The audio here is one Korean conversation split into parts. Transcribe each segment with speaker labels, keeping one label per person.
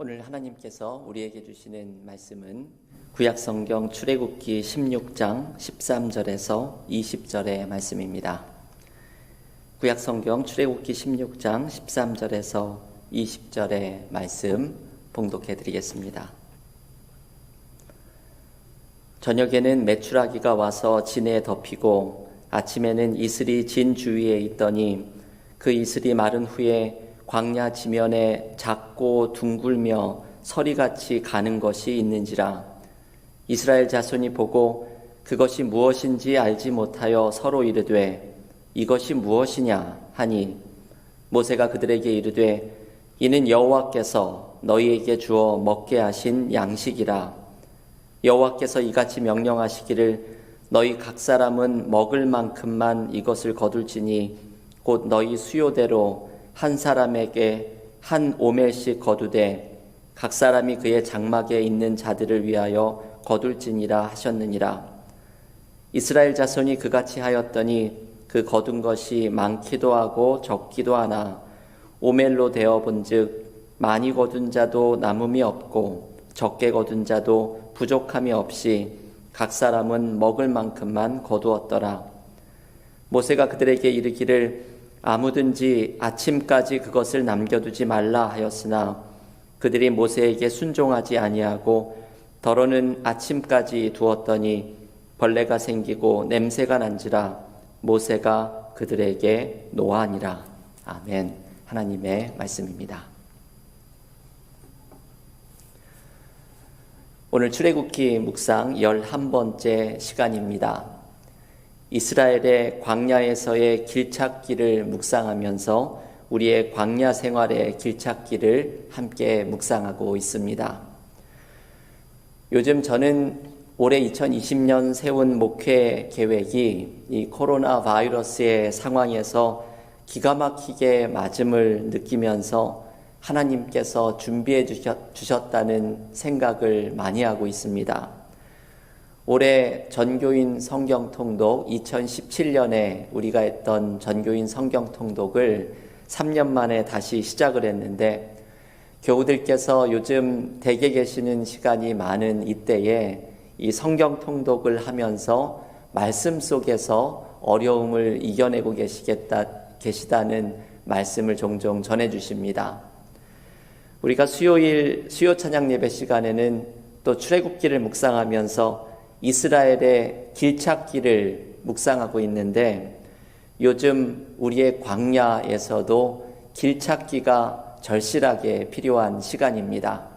Speaker 1: 오늘 하나님께서 우리에게 주시는 말씀은 구약성경 출애굽기 16장 13절에서 20절의 말씀입니다. 구약성경 출애굽기 16장 13절에서 20절의 말씀 봉독해 드리겠습니다. 저녁에는 메추라기가 와서 진에 덮이고 아침에는 이슬이 진 주위에 있더니 그 이슬이 마른 후에 광야 지면에 작고 둥글며 서리같이 가는 것이 있는지라. 이스라엘 자손이 보고 그것이 무엇인지 알지 못하여 서로 이르되 이것이 무엇이냐 하니 모세가 그들에게 이르되 이는 여호와께서 너희에게 주어 먹게 하신 양식이라. 여호와께서 이같이 명령하시기를 너희 각 사람은 먹을 만큼만 이것을 거둘지니 곧 너희 수요대로 한 사람에게 한 오멜씩 거두되 각 사람이 그의 장막에 있는 자들을 위하여 거둘지니라 하셨느니라. 이스라엘 자손이 그같이 하였더니 그 거둔 것이 많기도 하고 적기도 하나 오멜로 되어 본즉 많이 거둔 자도 남음이 없고 적게 거둔 자도 부족함이 없이 각 사람은 먹을 만큼만 거두었더라. 모세가 그들에게 이르기를 아무든지 아침까지 그것을 남겨두지 말라 하였으나 그들이 모세에게 순종하지 아니하고 더러는 아침까지 두었더니 벌레가 생기고 냄새가 난지라. 모세가 그들에게 노하니라. 아멘. 하나님의 말씀입니다. 오늘 출애굽기 묵상 11번째 시간입니다. 이스라엘의 광야에서의 길찾기를 묵상하면서 우리의 광야 생활의 길찾기를 함께 묵상하고 있습니다. 요즘 저는 올해 2020년 세운 목회 계획이 이 코로나 바이러스의 상황에서 기가 막히게 맞음을 느끼면서 하나님께서 준비해 주셨다는 생각을 많이 하고 있습니다. 올해 전교인 성경통독 2017년에 우리가 했던 전교인 성경통독을 3년 만에 다시 시작을 했는데 교우들께서 요즘 댁에 계시는 시간이 많은 이때에 이 성경통독을 하면서 말씀 속에서 어려움을 이겨내고 계시다는 말씀을 종종 전해주십니다. 우리가 수요 찬양 예배 시간에는 또 출애굽기를 묵상하면서 이스라엘의 길찾기를 묵상하고 있는데 요즘 우리의 광야에서도 길찾기가 절실하게 필요한 시간입니다.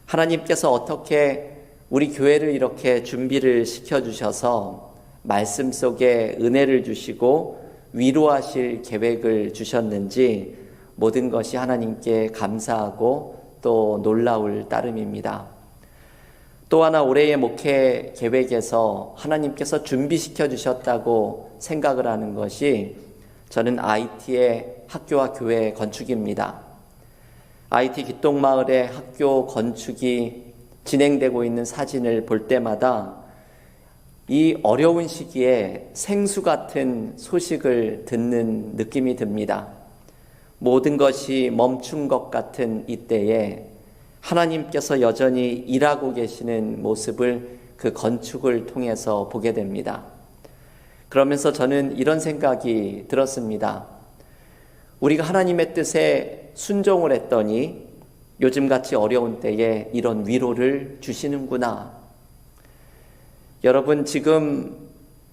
Speaker 1: 하나님께서 어떻게 우리 교회를 이렇게 준비를 시켜주셔서 말씀 속에 은혜를 주시고 위로하실 계획을 주셨는지 모든 것이 하나님께 감사하고 또 놀라울 따름입니다. 또 하나 올해의 목회 계획에서 하나님께서 준비시켜 주셨다고 생각을 하는 것이 저는 IT의 학교와 교회 건축입니다. IT 기똥마을의 학교 건축이 진행되고 있는 사진을 볼 때마다 이 어려운 시기에 생수 같은 소식을 듣는 느낌이 듭니다. 모든 것이 멈춘 것 같은 이때에 하나님께서 여전히 일하고 계시는 모습을 그 건축을 통해서 보게 됩니다. 그러면서 저는 이런 생각이 들었습니다. 우리가 하나님의 뜻에 순종을 했더니 요즘같이 어려운 때에 이런 위로를 주시는구나. 여러분, 지금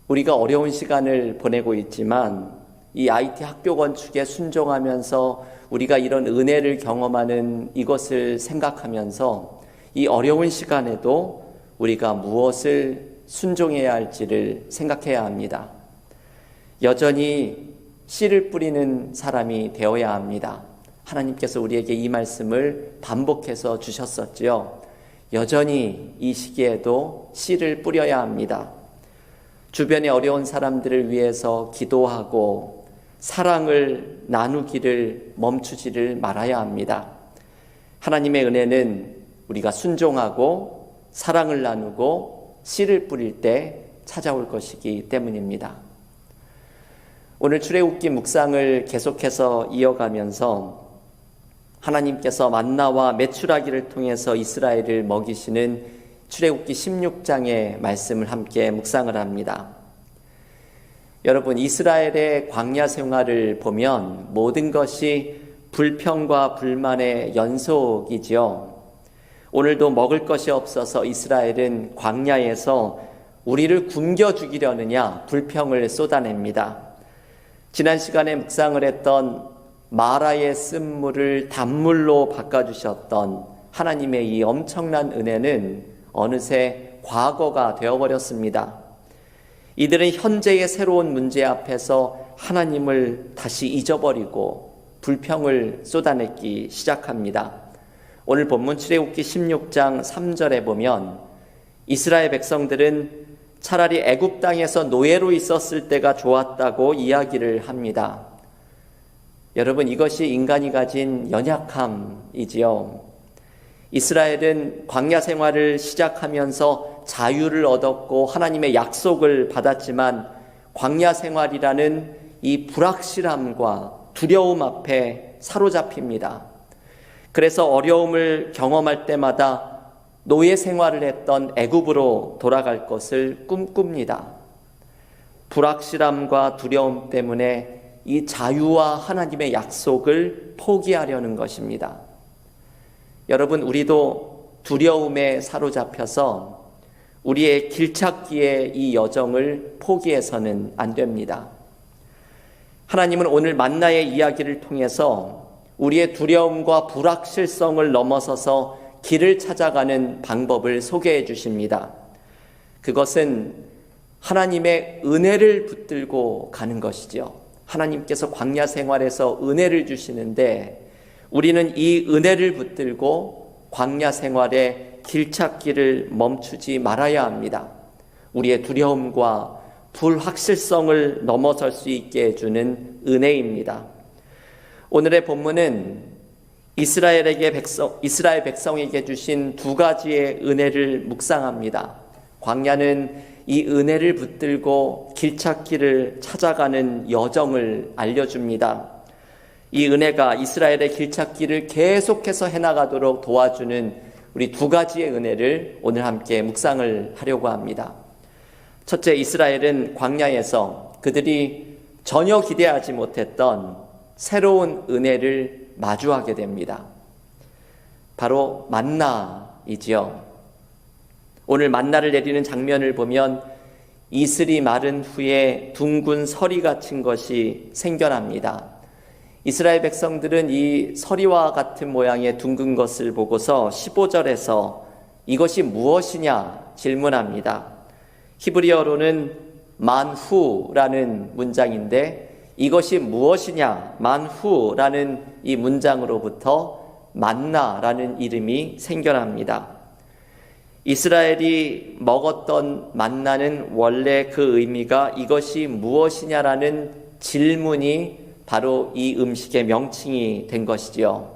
Speaker 1: 우리가 어려운 시간을 보내고 있지만 이 IT 학교 건축에 순종하면서 우리가 이런 은혜를 경험하는 이것을 생각하면서 이 어려운 시간에도 우리가 무엇을 순종해야 할지를 생각해야 합니다. 여전히 씨를 뿌리는 사람이 되어야 합니다. 하나님께서 우리에게 이 말씀을 반복해서 주셨었지요. 여전히 이 시기에도 씨를 뿌려야 합니다. 주변의 어려운 사람들을 위해서 기도하고 사랑을 나누기를 멈추지를 말아야 합니다. 하나님의 은혜는 우리가 순종하고 사랑을 나누고 씨를 뿌릴 때 찾아올 것이기 때문입니다. 오늘 출애굽기 묵상을 계속해서 이어가면서 하나님께서 만나와 메추라기를 통해서 이스라엘을 먹이시는 출애굽기 16장의 말씀을 함께 묵상을 합니다. 여러분, 이스라엘의 광야 생활을 보면 모든 것이 불평과 불만의 연속이지요. 오늘도 먹을 것이 없어서 이스라엘은 광야에서 우리를 굶겨 죽이려느냐 불평을 쏟아냅니다. 지난 시간에 묵상을 했던 마라의 쓴물을 단물로 바꿔주셨던 하나님의 이 엄청난 은혜는 어느새 과거가 되어버렸습니다. 이들은 현재의 새로운 문제 앞에서 하나님을 다시 잊어버리고 불평을 쏟아내기 시작합니다. 오늘 본문 출애굽기 16장 3절에 보면 이스라엘 백성들은 차라리 애굽 땅에서 노예로 있었을 때가 좋았다고 이야기를 합니다. 여러분, 이것이 인간이 가진 연약함이지요. 이스라엘은 광야 생활을 시작하면서 자유를 얻었고 하나님의 약속을 받았지만 광야 생활이라는 이 불확실함과 두려움 앞에 사로잡힙니다. 그래서 어려움을 경험할 때마다 노예 생활을 했던 애굽으로 돌아갈 것을 꿈꿉니다. 불확실함과 두려움 때문에 이 자유와 하나님의 약속을 포기하려는 것입니다. 여러분, 우리도 두려움에 사로잡혀서 우리의 길찾기의 이 여정을 포기해서는 안 됩니다. 하나님은 오늘 만나의 이야기를 통해서 우리의 두려움과 불확실성을 넘어서서 길을 찾아가는 방법을 소개해 주십니다. 그것은 하나님의 은혜를 붙들고 가는 것이죠. 하나님께서 광야 생활에서 은혜를 주시는데 우리는 이 은혜를 붙들고 광야 생활의 길찾기를 멈추지 말아야 합니다. 우리의 두려움과 불확실성을 넘어설 수 있게 해주는 은혜입니다. 오늘의 본문은 이스라엘 백성에게 주신 두 가지의 은혜를 묵상합니다. 광야는 이 은혜를 붙들고 길찾기를 찾아가는 여정을 알려줍니다. 이 은혜가 이스라엘의 길찾기를 계속해서 해나가도록 도와주는 우리 두 가지의 은혜를 오늘 함께 묵상을 하려고 합니다. 첫째, 이스라엘은 광야에서 그들이 전혀 기대하지 못했던 새로운 은혜를 마주하게 됩니다. 바로 만나이지요. 오늘 만나를 내리는 장면을 보면 이슬이 마른 후에 둥근 서리 같은 것이 생겨납니다. 이스라엘 백성들은 이 서리와 같은 모양의 둥근 것을 보고서 15절에서 이것이 무엇이냐 질문합니다. 히브리어로는 만후라는 문장인데 이것이 무엇이냐 만후라는 이 문장으로부터 만나라는 이름이 생겨납니다. 이스라엘이 먹었던 만나는 원래 그 의미가 이것이 무엇이냐라는 질문이 바로 이 음식의 명칭이 된 것이지요.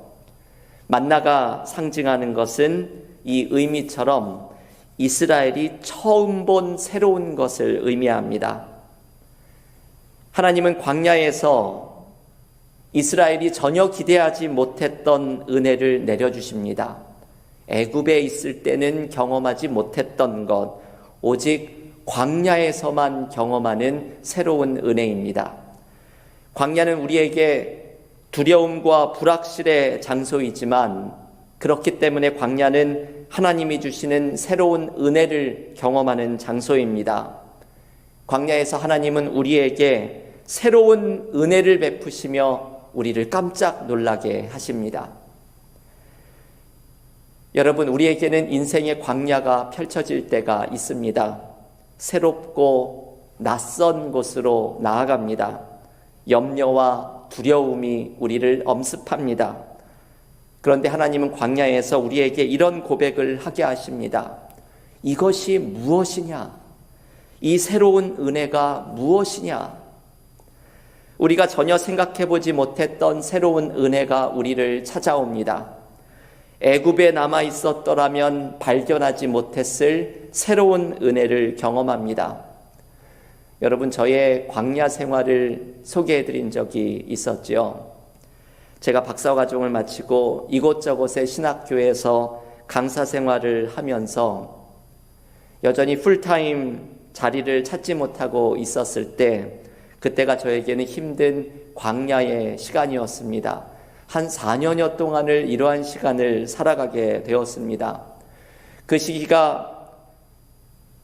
Speaker 1: 만나가 상징하는 것은 이 의미처럼 이스라엘이 처음 본 새로운 것을 의미합니다. 하나님은 광야에서 이스라엘이 전혀 기대하지 못했던 은혜를 내려주십니다. 애굽에 있을 때는 경험하지 못했던 것, 오직 광야에서만 경험하는 새로운 은혜입니다. 광야는 우리에게 두려움과 불확실의 장소이지만 그렇기 때문에 광야는 하나님이 주시는 새로운 은혜를 경험하는 장소입니다. 광야에서 하나님은 우리에게 새로운 은혜를 베푸시며 우리를 깜짝 놀라게 하십니다. 여러분, 우리에게는 인생의 광야가 펼쳐질 때가 있습니다. 새롭고 낯선 곳으로 나아갑니다. 염려와 두려움이 우리를 엄습합니다. 그런데 하나님은 광야에서 우리에게 이런 고백을 하게 하십니다. 이것이 무엇이냐? 이 새로운 은혜가 무엇이냐? 우리가 전혀 생각해보지 못했던 새로운 은혜가 우리를 찾아옵니다. 애굽에 남아 있었더라면 발견하지 못했을 새로운 은혜를 경험합니다. 여러분, 저의 광야 생활을 소개해드린 적이 있었죠. 제가 박사과정을 마치고 이곳저곳의 신학교에서 강사 생활을 하면서 여전히 풀타임 자리를 찾지 못하고 있었을 때, 그때가 저에게는 힘든 광야의 시간이었습니다. 한 4년여 동안을 이러한 시간을 살아가게 되었습니다. 그 시기가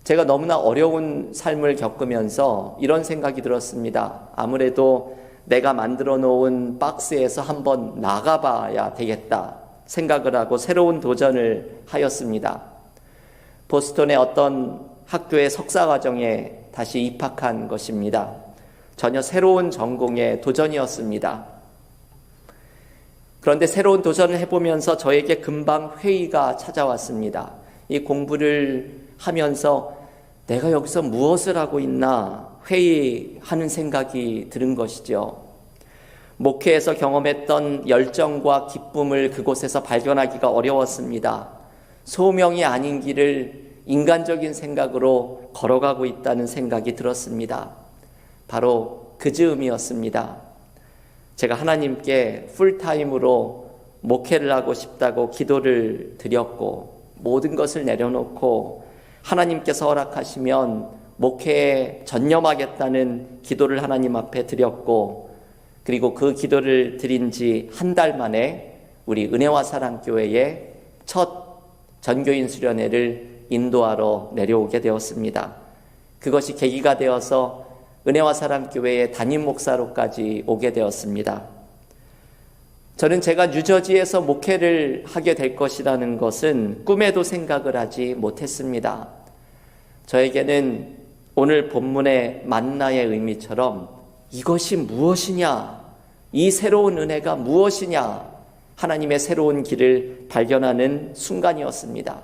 Speaker 1: 제가 너무나 어려운 삶을 겪으면서 이런 생각이 들었습니다. 아무래도 내가 만들어 놓은 박스에서 한번 나가봐야 되겠다 생각을 하고 새로운 도전을 하였습니다. 보스턴의 어떤 학교의 석사과정에 다시 입학한 것입니다. 전혀 새로운 전공의 도전이었습니다. 그런데 새로운 도전을 해보면서 저에게 금방 회의가 찾아왔습니다. 이 공부를 하면서 내가 여기서 무엇을 하고 있나 회의하는 생각이 드는 것이죠. 목회에서 경험했던 열정과 기쁨을 그곳에서 발견하기가 어려웠습니다. 소명이 아닌 길을 인간적인 생각으로 걸어가고 있다는 생각이 들었습니다. 바로 그 즈음이었습니다. 제가 하나님께 풀타임으로 목회를 하고 싶다고 기도를 드렸고, 모든 것을 내려놓고 하나님께서 허락하시면 목회에 전념하겠다는 기도를 하나님 앞에 드렸고, 그리고 그 기도를 드린 지 한 달 만에 우리 은혜와 사랑교회에 첫 전교인 수련회를 인도하러 내려오게 되었습니다. 그것이 계기가 되어서 은혜와 사랑교회의 담임 목사로까지 오게 되었습니다. 저는 제가 뉴저지에서 목회를 하게 될 것이라는 것은 꿈에도 생각을 하지 못했습니다. 저에게는 오늘 본문의 만나의 의미처럼 이것이 무엇이냐, 이 새로운 은혜가 무엇이냐, 하나님의 새로운 길을 발견하는 순간이었습니다.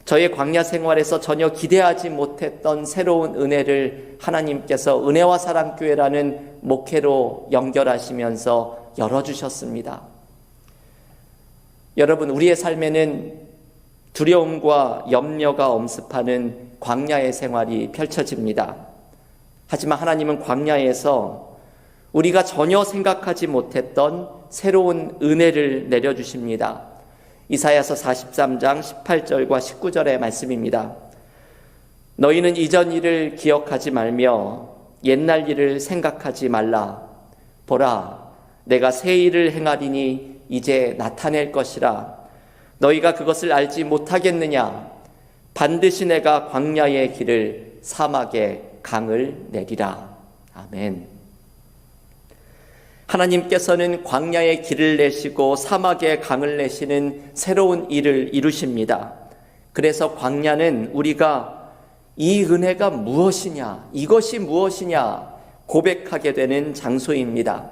Speaker 1: 저의 광야 생활에서 전혀 기대하지 못했던 새로운 은혜를 하나님께서 은혜와 사랑교회라는 목회로 연결하시면서 열어주셨습니다. 여러분, 우리의 삶에는 두려움과 염려가 엄습하는 광야의 생활이 펼쳐집니다. 하지만 하나님은 광야에서 우리가 전혀 생각하지 못했던 새로운 은혜를 내려주십니다. 이사야서 43장 18절과 19절의 말씀입니다. 너희는 이전 일을 기억하지 말며 옛날 일을 생각하지 말라. 보라, 내가 새 일을 행하리니 이제 나타낼 것이라. 너희가 그것을 알지 못하겠느냐? 반드시 내가 광야의 길을 사막의 강을 내리라. 아멘. 하나님께서는 광야의 길을 내시고 사막의 강을 내시는 새로운 일을 이루십니다. 그래서 광야는 우리가 이 은혜가 무엇이냐, 이것이 무엇이냐 고백하게 되는 장소입니다.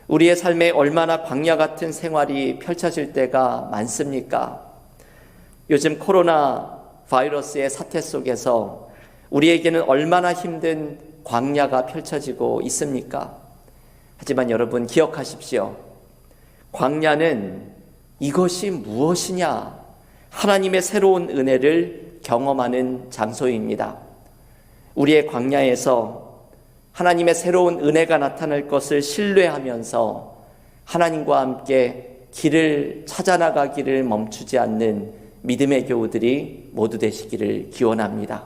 Speaker 1: 우리의 삶에 얼마나 광야 같은 생활이 펼쳐질 때가 많습니까? 요즘 코로나 바이러스의 사태 속에서 우리에게는 얼마나 힘든 광야가 펼쳐지고 있습니까? 하지만 여러분 기억하십시오. 광야는 이것이 무엇이냐? 하나님의 새로운 은혜를 경험하는 장소입니다. 우리의 광야에서 하나님의 새로운 은혜가 나타날 것을 신뢰하면서 하나님과 함께 길을 찾아나가기를 멈추지 않는 믿음의 교우들이 모두 되시기를 기원합니다.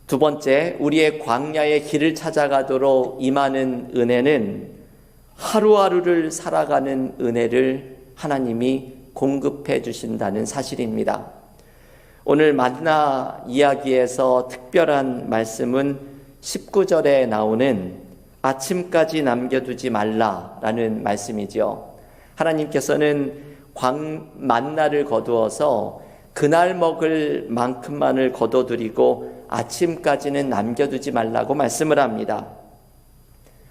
Speaker 1: 두 번째, 우리의 광야의 길을 찾아가도록 임하는 은혜는 하루하루를 살아가는 은혜를 하나님이 공급해 주신다는 사실입니다. 오늘 만나 이야기에서 특별한 말씀은 19절에 나오는 아침까지 남겨두지 말라라는 말씀이죠. 하나님께서는 만나를 거두어서 그날 먹을 만큼만을 거둬들이고 아침까지는 남겨두지 말라고 말씀을 합니다.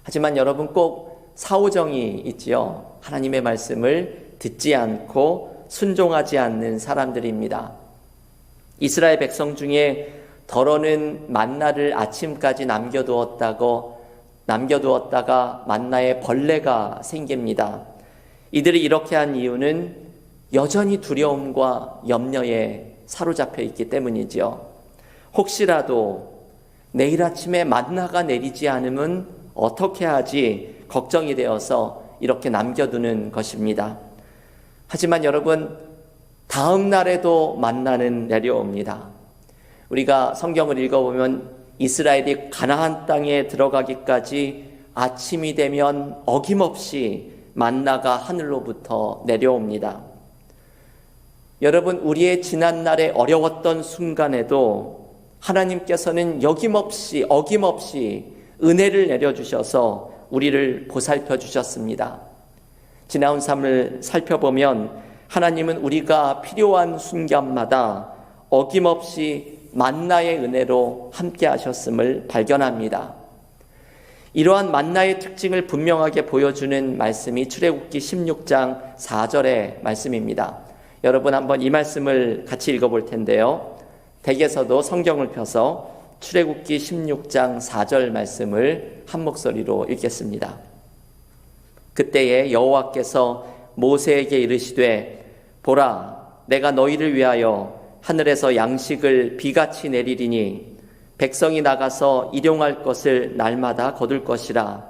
Speaker 1: 하지만 여러분 꼭 사오정이 있지요. 하나님의 말씀을 듣지 않고 순종하지 않는 사람들입니다. 이스라엘 백성 중에 더러는 만나를 아침까지 남겨두었다가 만나에 벌레가 생깁니다. 이들이 이렇게 한 이유는 여전히 두려움과 염려에 사로잡혀 있기 때문이지요. 혹시라도 내일 아침에 만나가 내리지 않으면 어떻게 하지? 걱정이 되어서 이렇게 남겨두는 것입니다. 하지만 여러분, 다음 날에도 만나는 내려옵니다. 우리가 성경을 읽어보면 이스라엘이 가나안 땅에 들어가기까지 아침이 되면 어김없이 만나가 하늘로부터 내려옵니다. 여러분, 우리의 지난날에 어려웠던 순간에도 하나님께서는 어김없이 은혜를 내려주셔서 우리를 보살펴 주셨습니다. 지나온 삶을 살펴보면 하나님은 우리가 필요한 순간마다 어김없이 만나의 은혜로 함께 하셨음을 발견합니다. 이러한 만나의 특징을 분명하게 보여주는 말씀이 출애굽기 16장 4절의 말씀입니다. 여러분, 한번 이 말씀을 같이 읽어볼 텐데요. 댁에서도 성경을 펴서 출애굽기 16장 4절 말씀을 한 목소리로 읽겠습니다. 그때에 여호와께서 모세에게 이르시되 보라, 내가 너희를 위하여 하늘에서 양식을 비같이 내리리니 백성이 나가서 일용할 것을 날마다 거둘 것이라.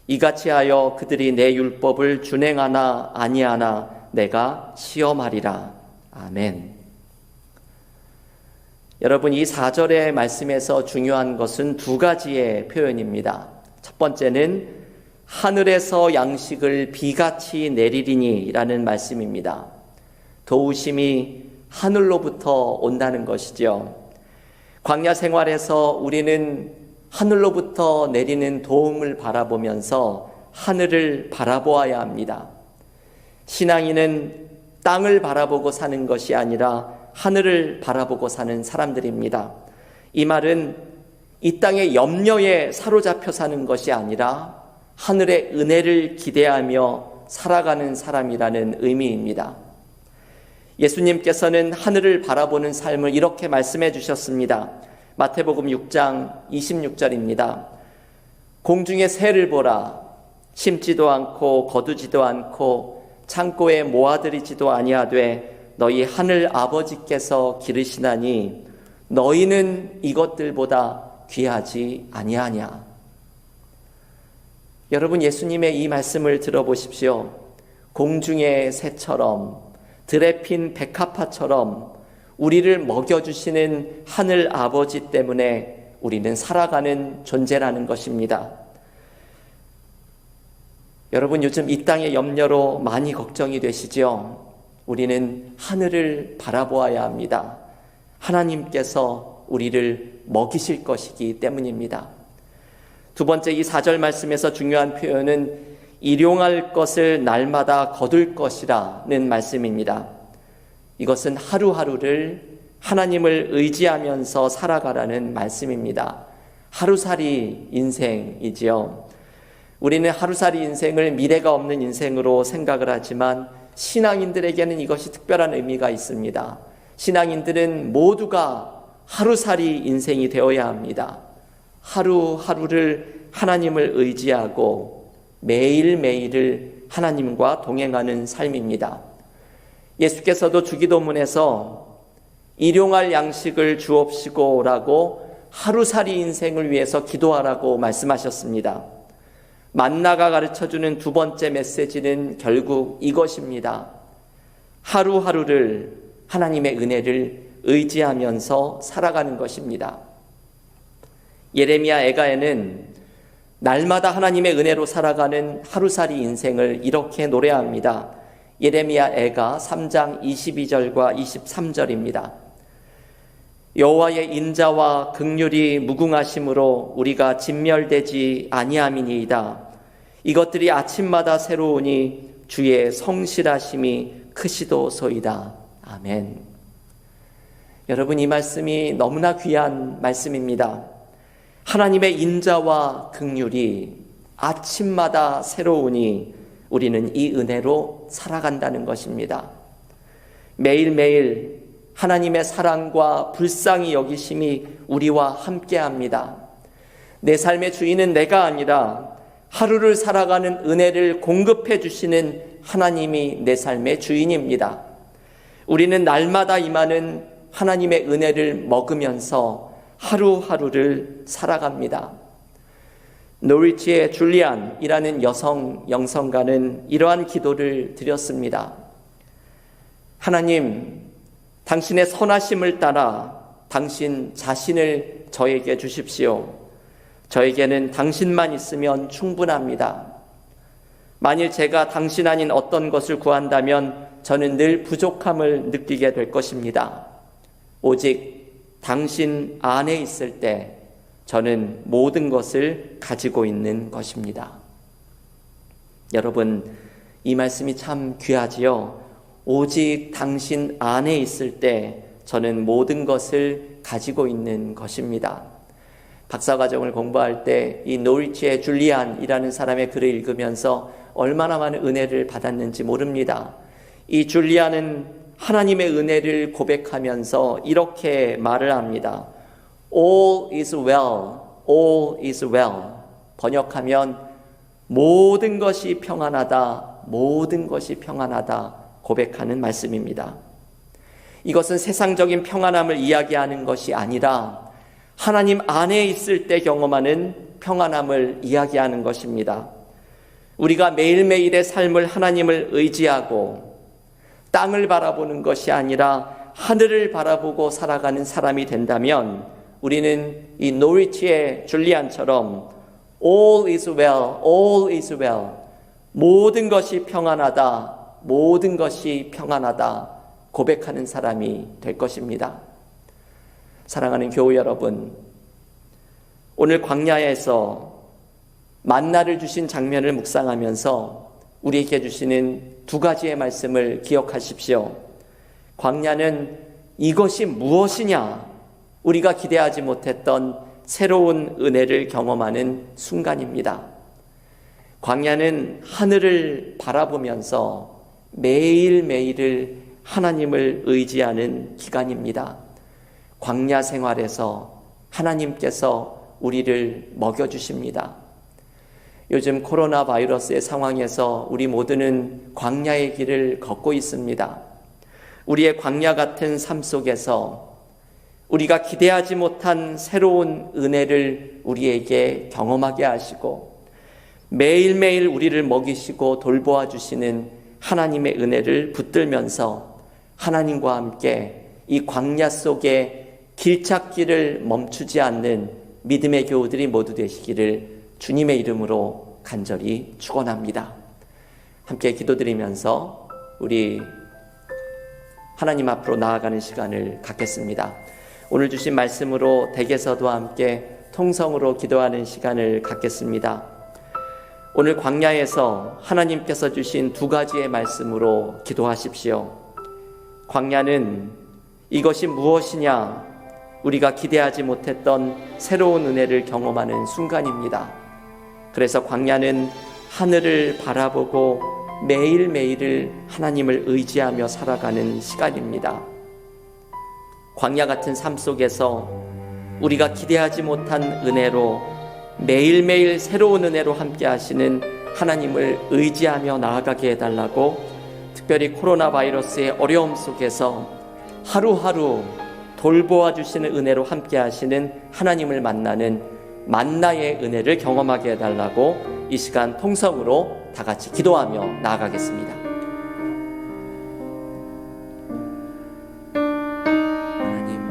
Speaker 1: 이같이 하여 그들이 내 율법을 준행하나 아니하나 내가 시험하리라. 아멘. 여러분, 이 4절의 말씀에서 중요한 것은 두 가지의 표현입니다. 첫 번째는 하늘에서 양식을 비같이 내리리니 라는 말씀입니다. 도우심이 하늘로부터 온다는 것이죠. 광야 생활에서 우리는 하늘로부터 내리는 도움을 바라보면서 하늘을 바라보아야 합니다. 신앙인은 땅을 바라보고 사는 것이 아니라 하늘을 바라보고 사는 사람들입니다. 이 말은 이 땅의 염려에 사로잡혀 사는 것이 아니라 하늘의 은혜를 기대하며 살아가는 사람이라는 의미입니다. 예수님께서는 하늘을 바라보는 삶을 이렇게 말씀해 주셨습니다. 마태복음 6장 26절입니다. 공중의 새를 보라. 심지도 않고 거두지도 않고 창고에 모아들이지도 아니하되 너희 하늘 아버지께서 기르시나니 너희는 이것들보다 귀하지 아니하냐. 여러분, 예수님의 이 말씀을 들어보십시오. 공중의 새처럼 들에 핀 백합화처럼 우리를 먹여주시는 하늘 아버지 때문에 우리는 살아가는 존재라는 것입니다. 여러분, 요즘 이 땅의 염려로 많이 걱정이 되시죠? 우리는 하늘을 바라보아야 합니다. 하나님께서 우리를 먹이실 것이기 때문입니다. 두 번째, 이 4절 말씀에서 중요한 표현은 일용할 것을 날마다 거둘 것이라는 말씀입니다. 이것은 하루하루를 하나님을 의지하면서 살아가라는 말씀입니다. 하루살이 인생이지요. 우리는 하루살이 인생을 미래가 없는 인생으로 생각을 하지만 신앙인들에게는 이것이 특별한 의미가 있습니다. 신앙인들은 모두가 하루살이 인생이 되어야 합니다. 하루하루를 하나님을 의지하고 매일매일을 하나님과 동행하는 삶입니다. 예수께서도 주기도문에서 일용할 양식을 주옵시고라고 하루살이 인생을 위해서 기도하라고 말씀하셨습니다. 만나가 가르쳐주는 두 번째 메시지는 결국 이것입니다. 하루하루를 하나님의 은혜를 의지하면서 살아가는 것입니다. 예레미야 애가에는 날마다 하나님의 은혜로 살아가는 하루살이 인생을 이렇게 노래합니다. 예레미야 애가 3장 22절과 23절입니다. 여호와의 인자와 긍휼이 무궁하심으로 우리가 진멸되지 아니함이니이다. 이것들이 아침마다 새로우니 주의 성실하심이 크시도소이다. 아멘. 여러분, 이 말씀이 너무나 귀한 말씀입니다. 하나님의 인자와 긍휼이 아침마다 새로우니 우리는 이 은혜로 살아간다는 것입니다. 매일매일 하나님의 사랑과 불쌍히 여기심이 우리와 함께합니다. 내 삶의 주인은 내가 아니라 하루를 살아가는 은혜를 공급해 주시는 하나님이 내 삶의 주인입니다. 우리는 날마다 임하는 하나님의 은혜를 먹으면서 하루하루를 살아갑니다. 노리치의 줄리안이라는 여성 영성가는 이러한 기도를 드렸습니다. 하나님, 당신의 선하심을 따라 당신 자신을 저에게 주십시오. 저에게는 당신만 있으면 충분합니다. 만일 제가 당신 아닌 어떤 것을 구한다면 저는 늘 부족함을 느끼게 될 것입니다. 오직 당신 안에 있을 때 저는 모든 것을 가지고 있는 것입니다. 여러분, 이 말씀이 참 귀하지요. 오직 당신 안에 있을 때 저는 모든 것을 가지고 있는 것입니다. 박사과정을 공부할 때 이 노리치의 줄리안이라는 사람의 글을 읽으면서 얼마나 많은 은혜를 받았는지 모릅니다. 이 줄리안은 하나님의 은혜를 고백하면서 이렇게 말을 합니다. All is well, all is well. 번역하면 모든 것이 평안하다, 모든 것이 평안하다 고백하는 말씀입니다. 이것은 세상적인 평안함을 이야기하는 것이 아니라 하나님 안에 있을 때 경험하는 평안함을 이야기하는 것입니다. 우리가 매일매일의 삶을 하나님을 의지하고 땅을 바라보는 것이 아니라 하늘을 바라보고 살아가는 사람이 된다면 우리는 이 노리치의 줄리안처럼 All is well, all is well. 모든 것이 평안하다, 모든 것이 평안하다 고백하는 사람이 될 것입니다. 사랑하는 교우 여러분, 오늘 광야에서 만나를 주신 장면을 묵상하면서 우리에게 주시는 두 가지의 말씀을 기억하십시오. 광야는 이것이 무엇이냐? 우리가 기대하지 못했던 새로운 은혜를 경험하는 순간입니다. 광야는 하늘을 바라보면서 매일매일을 하나님을 의지하는 기간입니다. 광야 생활에서 하나님께서 우리를 먹여주십니다. 요즘 코로나 바이러스의 상황에서 우리 모두는 광야의 길을 걷고 있습니다. 우리의 광야 같은 삶 속에서 우리가 기대하지 못한 새로운 은혜를 우리에게 경험하게 하시고 매일매일 우리를 먹이시고 돌보아 주시는 하나님의 은혜를 붙들면서 하나님과 함께 이 광야 속에 길찾기를 멈추지 않는 믿음의 교우들이 모두 되시기를 주님의 이름으로 간절히 축원합니다. 함께 기도드리면서 우리 하나님 앞으로 나아가는 시간을 갖겠습니다. 오늘 주신 말씀으로 댁에서도 함께 통성으로 기도하는 시간을 갖겠습니다. 오늘 광야에서 하나님께서 주신 두 가지의 말씀으로 기도하십시오. 광야는 이것이 무엇이냐? 우리가 기대하지 못했던 새로운 은혜를 경험하는 순간입니다. 그래서 광야는 하늘을 바라보고 매일매일을 하나님을 의지하며 살아가는 시간입니다. 광야 같은 삶 속에서 우리가 기대하지 못한 은혜로 매일매일 새로운 은혜로 함께 하시는 하나님을 의지하며 나아가게 해달라고, 특별히 코로나 바이러스의 어려움 속에서 하루하루 돌보아 주시는 은혜로 함께 하시는 하나님을 만나는 만나의 은혜를 경험하게 해달라고 이 시간 통성으로 다 같이 기도하며 나아가겠습니다. 하나님,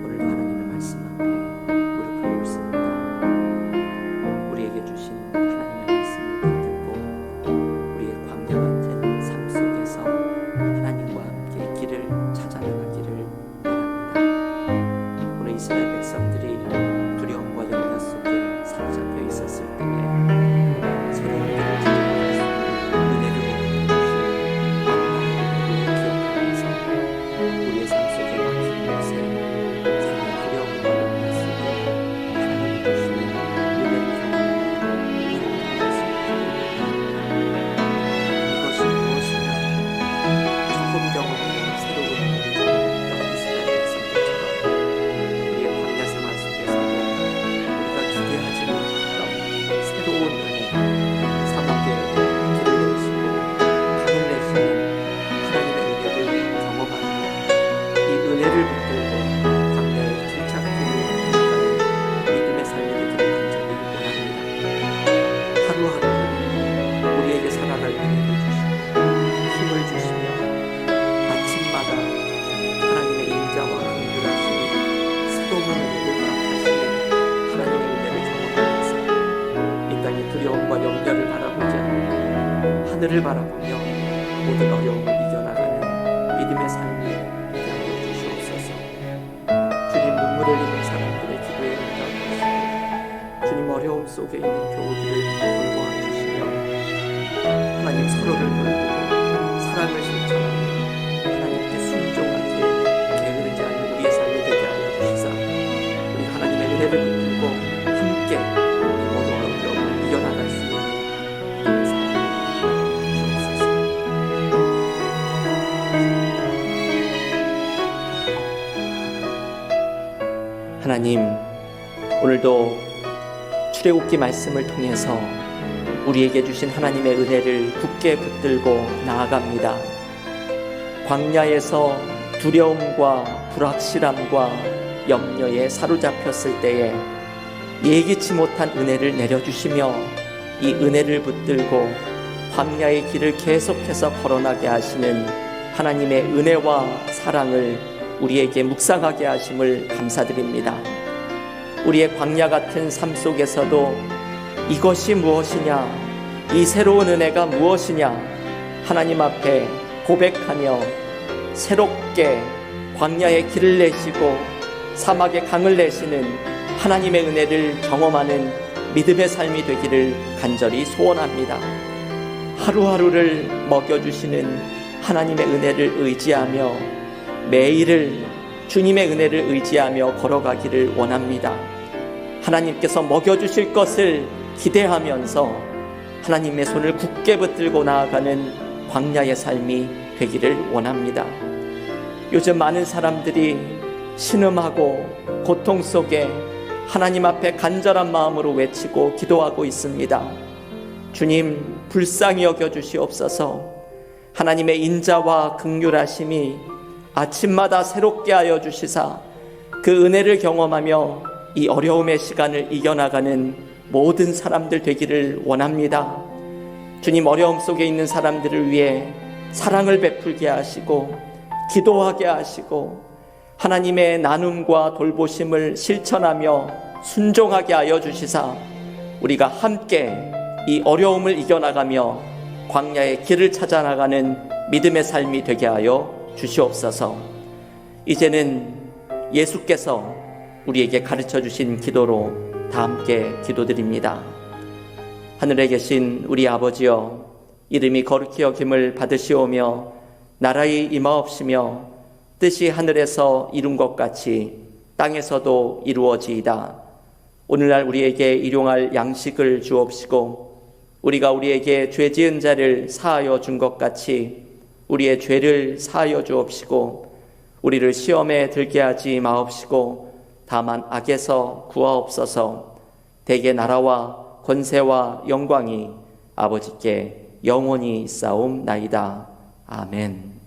Speaker 1: 오늘도 하나님의 말씀 앞에 무릎 꿇고 있습니다. 우리에게 주신 하나님의 말씀을 듣고 우리의 광야 같은 삶 속에서 하나님과 함께 길을 찾아나가기를 바랍니다. 오늘 이스라엘 백성들이 두려움과 염려 속에 사로잡혀 있었을 때에 새로운 길을 찾아갈 수 있는 은혜가 일어날 은혜를 주시고 힘을 주시며 아침마다 하나님의 인자와 긍휼하심이 새로운 은혜를 허락하시는 하나님의 은혜를 경험하면서 이 땅의 두려움과 염려를 바라보지 않고 하늘을 바라보며 모든 어려움을 이겨나가는 믿음의 삶이 되게 하여 주시옵소서. 주님, 눈물을 흘리는 사람들의 기도에 응답하시고 주님, 어려움 속에 있는 교우들을 돌보아 주시며 하나님, 서로를 돌보고 사랑을 실천하며 하나님께 순종하게 게으르지 않는 우리의 삶이 되게 하여 주시사 우리 하나님의 은혜를 붙들고 함께 이 모든 어려움을 이겨나갈 수 있는 믿음의 삶을 주시옵소서. 하나님, 오늘도 출애굽기 말씀을 통해서 우리에게 주신 하나님의 은혜를 굳게 붙들고 나아갑니다. 광야에서 두려움과 불확실함과 염려에 사로잡혔을 때에 예기치 못한 은혜를 내려주시며 이 은혜를 붙들고 광야의 길을 계속해서 걸어나게 하시는 하나님의 은혜와 사랑을 우리에게 묵상하게 하심을 감사드립니다. 우리의 광야 같은 삶 속에서도 이것이 무엇이냐, 이 새로운 은혜가 무엇이냐 하나님 앞에 고백하며 새롭게 광야의 길을 내시고 사막의 강을 내시는 하나님의 은혜를 경험하는 믿음의 삶이 되기를 간절히 소원합니다. 하루하루를 먹여주시는 하나님의 은혜를 의지하며 매일을 주님의 은혜를 의지하며 걸어가기를 원합니다. 하나님께서 먹여주실 것을 기대하면서 하나님의 손을 굳게 붙들고 나아가는 광야의 삶이 되기를 원합니다. 요즘 많은 사람들이 신음하고 고통 속에 하나님 앞에 간절한 마음으로 외치고 기도하고 있습니다. 주님, 불쌍히 여겨주시옵소서. 하나님의 인자와 긍휼하심이 아침마다 새롭게 하여 주시사 그 은혜를 경험하며 이 어려움의 시간을 이겨나가는 모든 사람들 되기를 원합니다. 주님, 어려움 속에 있는 사람들을 위해 사랑을 베풀게 하시고 기도하게 하시고 하나님의 나눔과 돌보심을 실천하며 순종하게 하여 주시사 우리가 함께 이 어려움을 이겨나가며 광야의 길을 찾아나가는 믿음의 삶이 되게 하여 주시옵소서. 이제는 예수께서 우리에게 가르쳐 주신 기도로 다 함께 기도드립니다. 하늘에 계신 우리 아버지여, 이름이 거룩히 여김을 받으시오며 나라의 임하옵시며 뜻이 하늘에서 이룬 것 같이 땅에서도 이루어지이다. 오늘날 우리에게 일용할 양식을 주옵시고 우리가 우리에게 죄 지은 자를 사하여 준 것 같이 우리의 죄를 사하여 주옵시고 우리를 시험에 들게 하지 마옵시고 다만 악에서 구하옵소서. 대개 나라와 권세와 영광이 아버지께 영원히 있사옵나이다. 아멘.